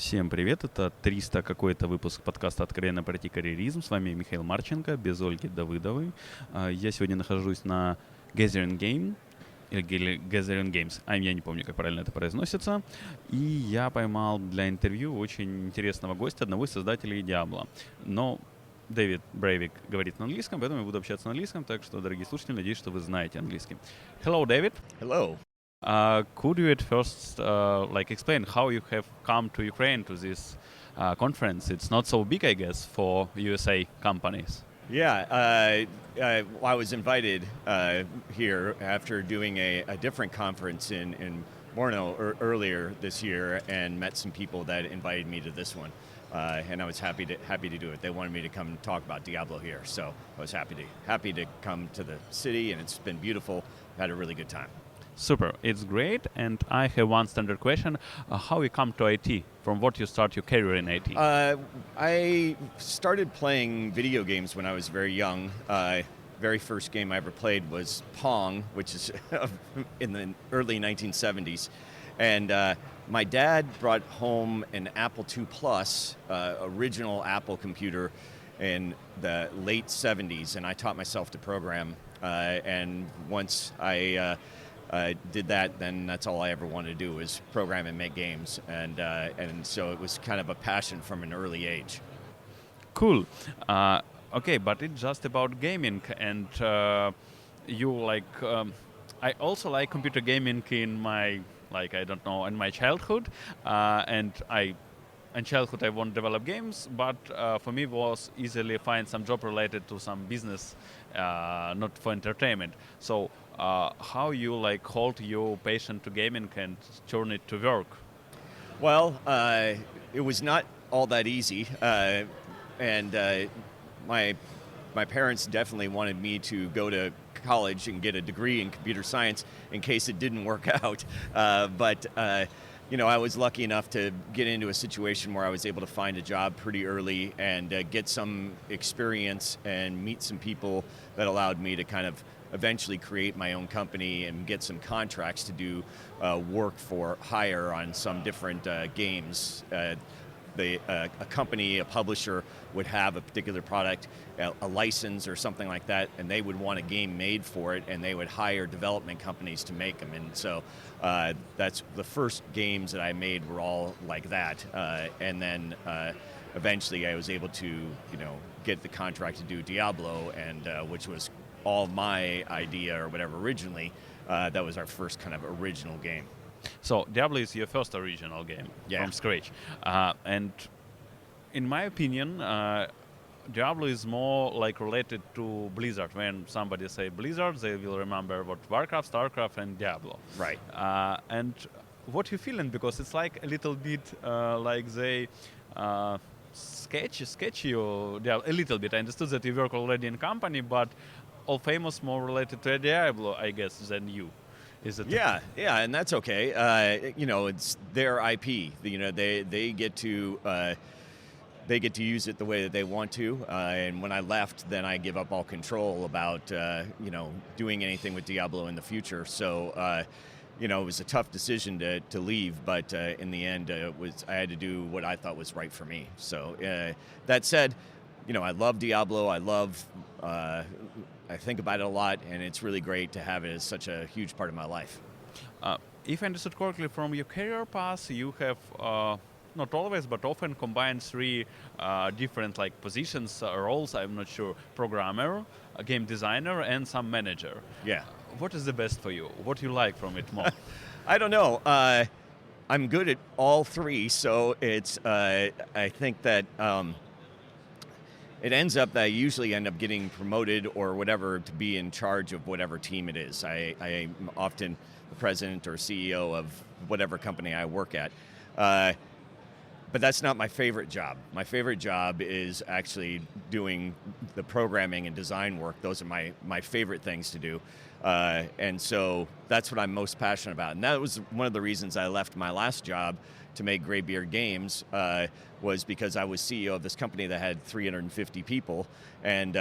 Всем привет, это 300 какой-то выпуск подкаста «Откровенно пройти карьеризм». С вами Михаил Марченко, без Ольги Давыдовой. Я сегодня нахожусь на Gathering Game, или Gathering Games, я не помню, как правильно это произносится. И я поймал для интервью очень интересного гостя, одного из создателей Diablo. Но Дэвид Брейвик говорит на английском, поэтому я буду общаться на английском, так что, дорогие слушатели, надеюсь, что вы знаете английский. Hello, David. Hello. Could you at first explain how you have come to Ukraine to this conference? It's not so big, I guess, for USA companies. Yeah, I was invited here after doing a different conference in Morno earlier this year, and met some people that invited me to this one, and I was happy to do it. They wanted me to come talk about Diablo here, so I was happy to come to the city, and it's been beautiful. Had a really good time. Super, it's great. And I have one standard question. How you come to IT? From what you start your career in IT? I started playing video games when I was very young. Very first game I ever played was Pong, which is in the early 1970s. And my dad brought home an Apple II Plus, original Apple computer in the late 70s, and I taught myself to program. And once I did that, then that's all I ever wanted to do was program and make games, and so it was kind of a passion from an early age. Cool. Okay, but it's just about gaming, and you like. I also like computer gaming in my in my childhood, in childhood I want to develop games, but for me it was easily find some job related to some business, not for entertainment. So how you hold your passion to gaming and turn it to work? Well, it was not all that easy, and my parents definitely wanted me to go to college and get a degree in computer science in case it didn't work out. But I was lucky enough to get into a situation where I was able to find a job pretty early and get some experience and meet some people that allowed me to kind of eventually create my own company and get some contracts to do work for hire on some different games. A company, a publisher would have a particular product, a license or something like that, and they would want a game made for it, and they would hire development companies to make them. And so that's the first games that I made were all like that. And then eventually I was able to, get the contract to do Diablo, and which was all my idea or whatever originally. That was our first kind of original game. So Diablo is your first original game from scratch. And in my opinion, Diablo is more related to Blizzard. When somebody say Blizzard, they will remember what Warcraft, Starcraft, and Diablo. Right. And what you feeling? Because it's a little bit they sketch you a little bit. I understood that you work already in company, but all famous more related to Diablo, I guess, than you. Is it? Yeah, and that's okay. It's their IP. They get to use it the way that they want to. And when I left, then I give up all control about doing anything with Diablo in the future. So it was a tough decision to leave, but in the end, I had to do what I thought was right for me. So that said, I love Diablo. I think about it a lot, and it's really great to have it as such a huge part of my life. If I understood correctly, from your career path, you have not always, but often combined three different positions, roles. I'm not sure: programmer, a game designer, and some manager. Yeah. What is the best for you? What do you like from it more? I don't know. I'm good at all three, so it's. I think that. It ends up that I usually end up getting promoted or whatever to be in charge of whatever team it is. I'm often the president or CEO of whatever company I work at. But that's not my favorite job. My favorite job is actually doing the programming and design work. Those are my favorite things to do. And so that's what I'm most passionate about. And that was one of the reasons I left my last job to make Graybeard Games, was because I was CEO of this company that had 350 people, and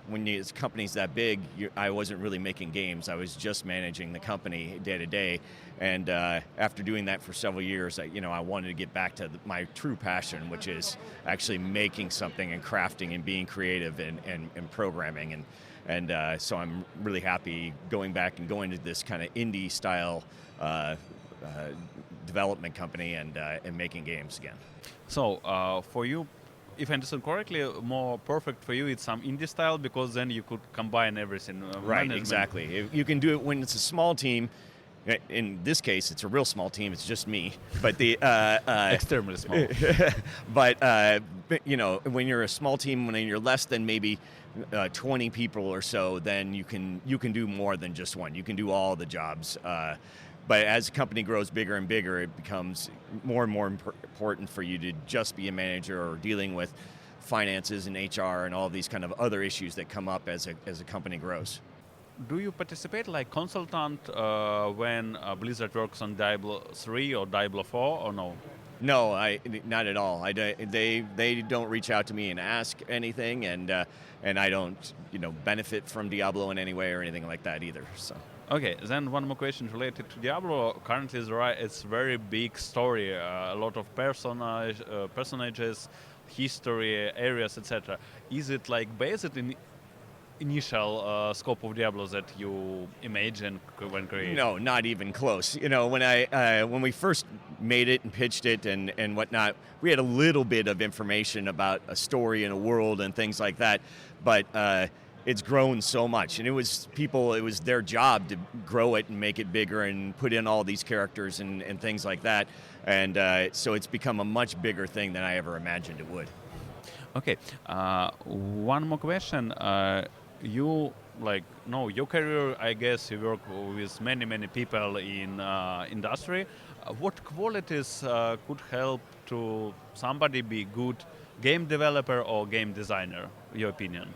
when the company's that big, I wasn't really making games. I was just managing the company day to day. And after doing that for several years, I wanted to get back to my true passion, which is actually making something and crafting and being creative and programming. And so I'm really happy going back and going to this kind of indie style development company and making games again. So for you, if I understand correctly, more perfect for you, it's some indie style because then you could combine everything. Right, management. exactly. You can do it when it's a small team. In this case, it's a real small team. It's just me, but the extremely small. But when you're a small team, when you're less than maybe 20 people or so, then you can do more than just one. You can do all the jobs. But as a company grows bigger and bigger, it becomes more and more important for you to just be a manager or dealing with finances and HR and all of these kind of other issues that come up as a company grows. Do you participate like consultant when Blizzard works on Diablo 3 or Diablo 4 or no? No, not at all. They don't reach out to me and ask anything, and I don't benefit from Diablo in any way or anything like that either. So. Okay, then one more question related to Diablo. Currently, it's very big story, a lot of personages, history, areas, etc. Is it like based in initial scope of Diablo that you imagine when creating? No, not even close. When we first made it and pitched it and whatnot, we had a little bit of information about a story and a world and things like that, but it's grown so much, and it was their job to grow it and make it bigger and put in all these characters and things like that, and so it's become a much bigger thing than I ever imagined it would. Okay, one more question. Your career, I guess you work with many people in industry. What qualities could help to somebody be good game developer or game designer? Your opinion?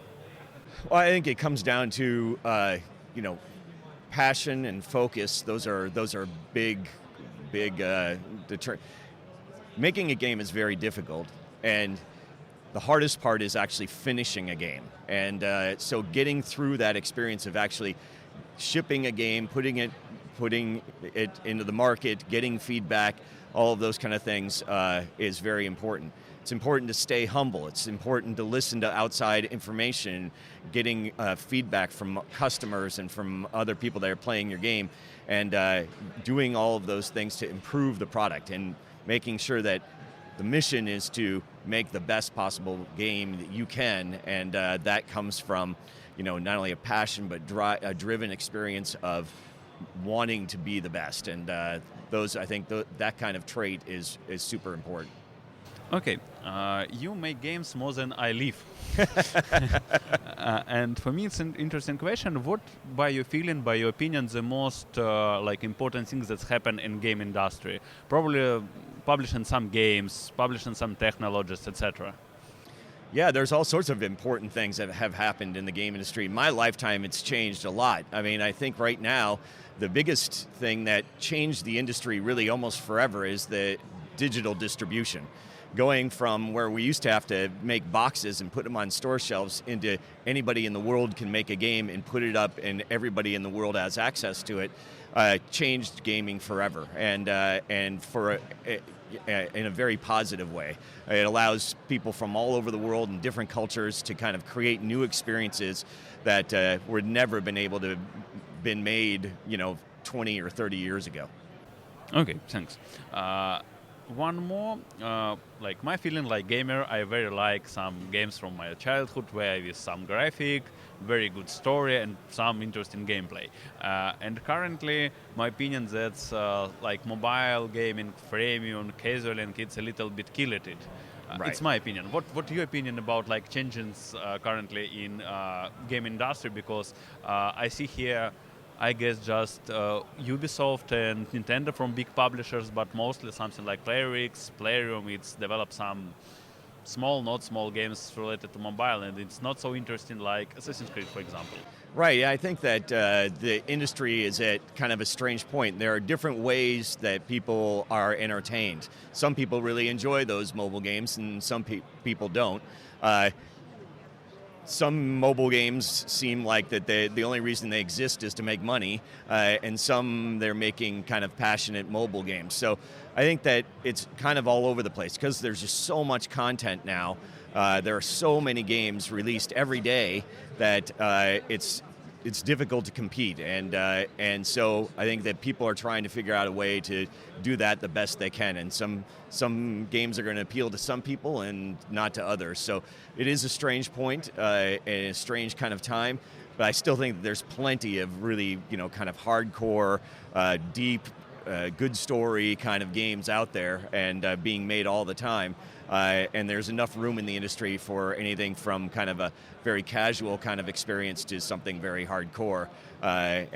Well, I think it comes down to passion and focus. Those are big. Making a game is very difficult, and the hardest part is actually finishing a game. And so getting through that experience of actually shipping a game, putting it into the market, getting feedback, all of those kind of things is very important. It's important to stay humble. It's important to listen to outside information, getting feedback from customers and from other people that are playing your game, and doing all of those things to improve the product and making sure that the mission is to make the best possible game that you can, and that comes from, not only a passion but a driven experience of wanting to be the best. And I think that kind of trait is super important. Okay, you make games more than I live. And for me, it's an interesting question. What, by your feeling, by your opinion, the most important things that's happened in game industry? Probably publishing some games, publishing some technologies, etc. Yeah, there's all sorts of important things that have happened in the game industry. In my lifetime, it's changed a lot. I mean, I think right now, the biggest thing that changed the industry really almost forever is the digital distribution. Going from where we used to have to make boxes and put them on store shelves into anybody in the world can make a game and put it up and everybody in the world has access to it, changed gaming forever, and in a very positive way. It allows people from all over the world and different cultures to kind of create new experiences that would never been able to been made 20 or 30 years ago. Okay, thanks. One more, my feeling like gamer, I very like some games from my childhood where with some graphic, very good story and some interesting gameplay. And currently, my opinion that's mobile gaming, freemium, casual, it's a little bit killed it. Right. It's my opinion. What your opinion about changes currently in game industry? Because I see here, I guess just Ubisoft and Nintendo from big publishers, but mostly something like Playroom, it's developed some not small games related to mobile, and it's not so interesting like Assassin's Creed, for example. Right, I think that the industry is at kind of a strange point. There are different ways that people are entertained. Some people really enjoy those mobile games, and some people don't. some mobile games seem like that the only reason they exist is to make money, and some they're making kind of passionate mobile games. So I think that it's kind of all over the place because there's just so much content now. There are so many games released every day that it's difficult to compete, and so I think that people are trying to figure out a way to do that the best they can, and some games are going to appeal to some people and not to others. So it is a strange point and a strange kind of time, but I still think that there's plenty of really, kind of hardcore, deep, good story kind of games out there and being made all the time. And there's enough room in the industry for anything from kind of a very casual kind of experience to something very hardcore. I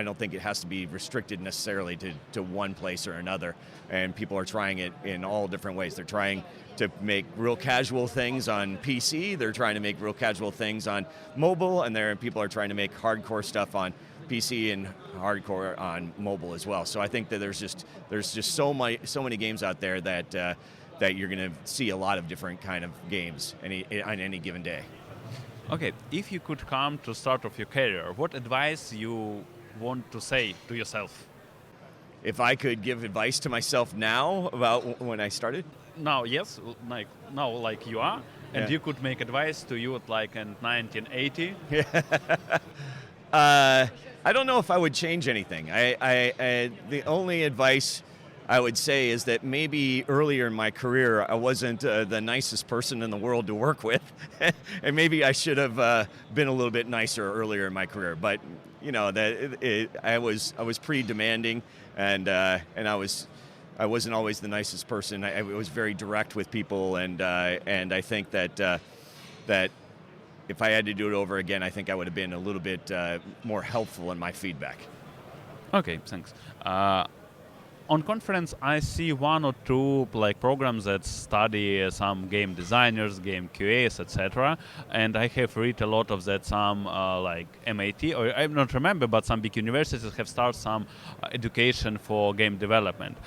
don't think it has to be restricted necessarily to one place or another. And people are trying it in all different ways. They're trying to make real casual things on PC. They're trying to make real casual things on mobile. And people are trying to make hardcore stuff on PC and hardcore on mobile as well. So I think that there's just so many games out there that you're going to see a lot of different kind of games on any given day. Okay, if you could come to start of your career, what advice you want to say to yourself? If I could give advice to myself now about when I started? Now, yes, like you are, and you could make advice to you like in 1980. I don't know if I would change anything. The only advice I would say is that maybe earlier in my career I wasn't the nicest person in the world to work with, and maybe I should have been a little bit nicer earlier in my career. But I was pretty demanding, and I wasn't always the nicest person. I was very direct with people, and I think that if I had to do it over again, I think I would have been a little bit more helpful in my feedback. Okay, thanks. On conference, I see one or two programs that study some game designers, game QAs, etc. And I have read a lot of that. Some like MIT, or I don't remember, but some big universities have started some education for game development.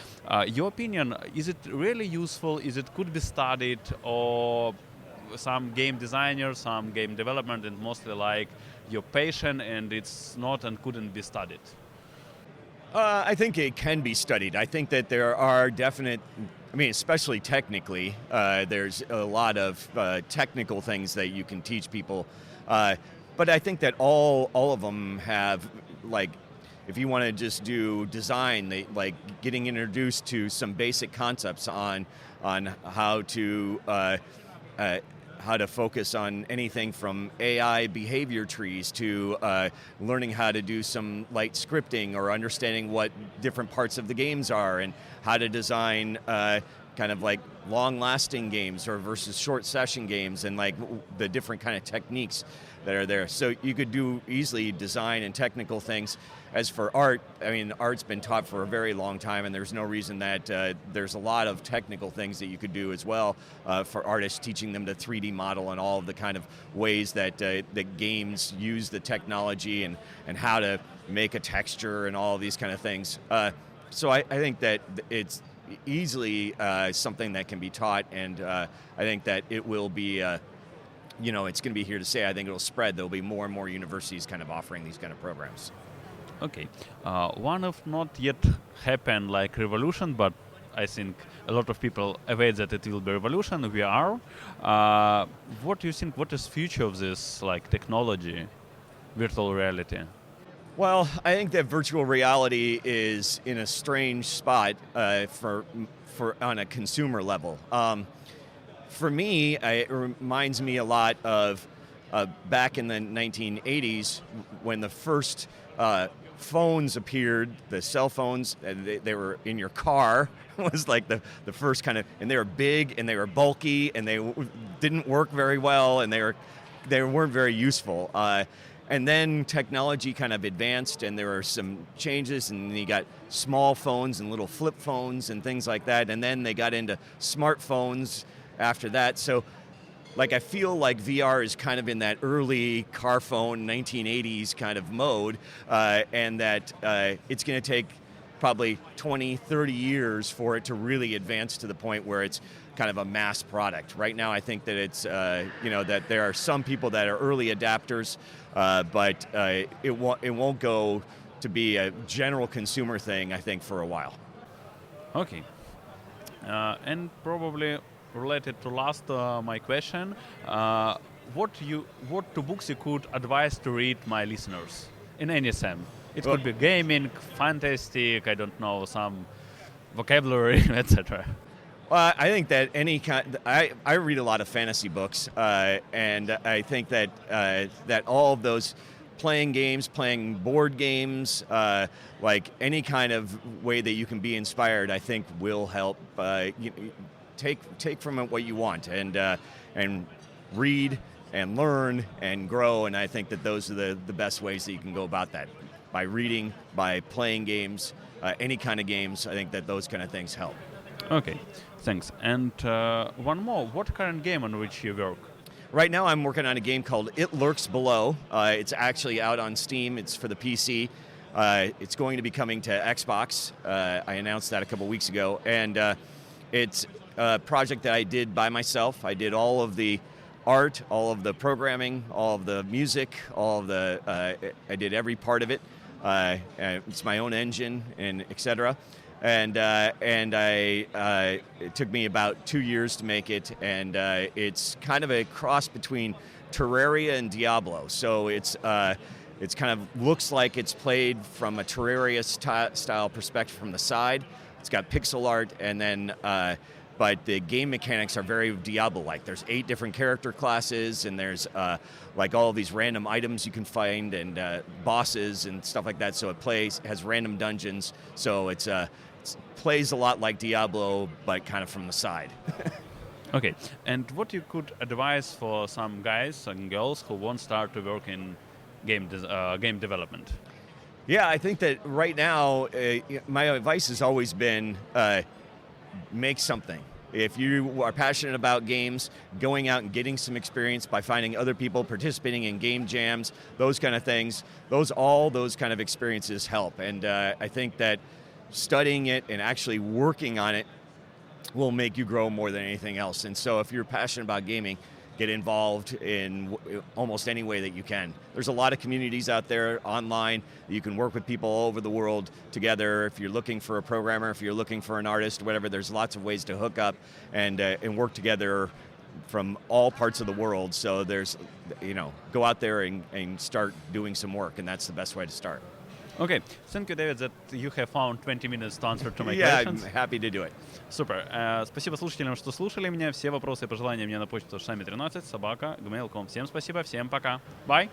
Your opinion, is it really useful? Is it could be studied, or some game designers, some game development, and mostly like your passion, and it's not and couldn't be studied? I think it can be studied. I think that there are especially technically, there's a lot of technical things that you can teach people. But I think that all of them have, if you want to just do design, getting introduced to some basic concepts on how to focus on anything from AI behavior trees to learning how to do some light scripting or understanding what different parts of the games are and how to design kind of like long-lasting games or versus short session games and the different kind of techniques that are there. So you could do easily design and technical things. As for art, art's been taught for a very long time, and there's no reason that there's a lot of technical things that you could do as well for artists, teaching them to 3D model and all of the kind of ways that games use the technology and how to make a texture and all of these kind of things. So I think that it's easily something that can be taught, and I think that it will be, it's going to be here to stay. I think it'll spread. There'll be more and more universities kind of offering these kind of programs. Okay. One of not yet happened like revolution, but I think a lot of people await that it will be revolution, VR. What do you think, what is future of this technology, virtual reality? Well, I think that virtual reality is in a strange spot for on a consumer level. For me, it reminds me a lot of back in the 1980s when the first phones appeared, the cell phones, they were in your car. It was like the first kind of, and they were big and they were bulky and they didn't work very well and they weren't very useful. And then technology kind of advanced and there were some changes, and you got small phones and little flip phones and things like that. And then they got into smartphones after that. So I feel like VR is kind of in that early car phone 1980s kind of mode, and that it's going to take probably 20, 30 years for it to really advance to the point where it's kind of a mass product. Right now, I think that it's, that there are some people that are early adapters, but it won't go to be a general consumer thing, I think, for a while. Okay. And probably related to last my question, what two books you could advise to read my listeners in any sense? It could be gaming, fantastic, I don't know, some vocabulary, etc. I think that I read a lot of fantasy books, and I think that that all of those playing games, playing board games, like any kind of way that you can be inspired, I think will help take from it what you want and read and learn and grow. And I think that those are the best ways that you can go about that. By reading, by playing games, any kind of games, I think that those kind of things help. Okay, thanks. And one more, what current game on which you work? Right now I'm working on a game called It Lurks Below. It's actually out on Steam. It's for the PC. It's going to be coming to Xbox. I announced that a couple weeks ago. And it's a project that I did by myself. I did all of the art, all of the programming, all of the music, I did every part of it. It's my own engine, and etc. And it took me about 2 years to make it, and it's kind of a cross between Terraria and Diablo. So it's kind of looks like it's played from a Terraria style perspective from the side. It's got pixel art, and then but the game mechanics are very Diablo-like. There's 8 different character classes, and there's like all of these random items you can find, and bosses and stuff like that. So it has random dungeons. So it plays a lot like Diablo, but kind of from the side. Okay, and what you could advise for some guys and girls who won't start to work in game development? Yeah, I think that right now, my advice has always been make something. If you are passionate about games, going out and getting some experience by finding other people, participating in game jams, those kind of things, all those kind of experiences help. And I think that studying it and actually working on it will make you grow more than anything else. And so if you're passionate about gaming, get involved in almost any way that you can. There's a lot of communities out there online. You can work with people all over the world together. If you're looking for a programmer, if you're looking for an artist, whatever, there's lots of ways to hook up and work together from all parts of the world. So there's, go out there and start doing some work, and that's the best way to start. Okay, thank you, David, that you have found 20 minutes to answer to my yeah, questions. I'm happy to do it. Супер. Спасибо слушателям, что слушали меня. Все вопросы и пожелания мне на почту sami13@gmail.com. Всем спасибо, всем пока. Bye.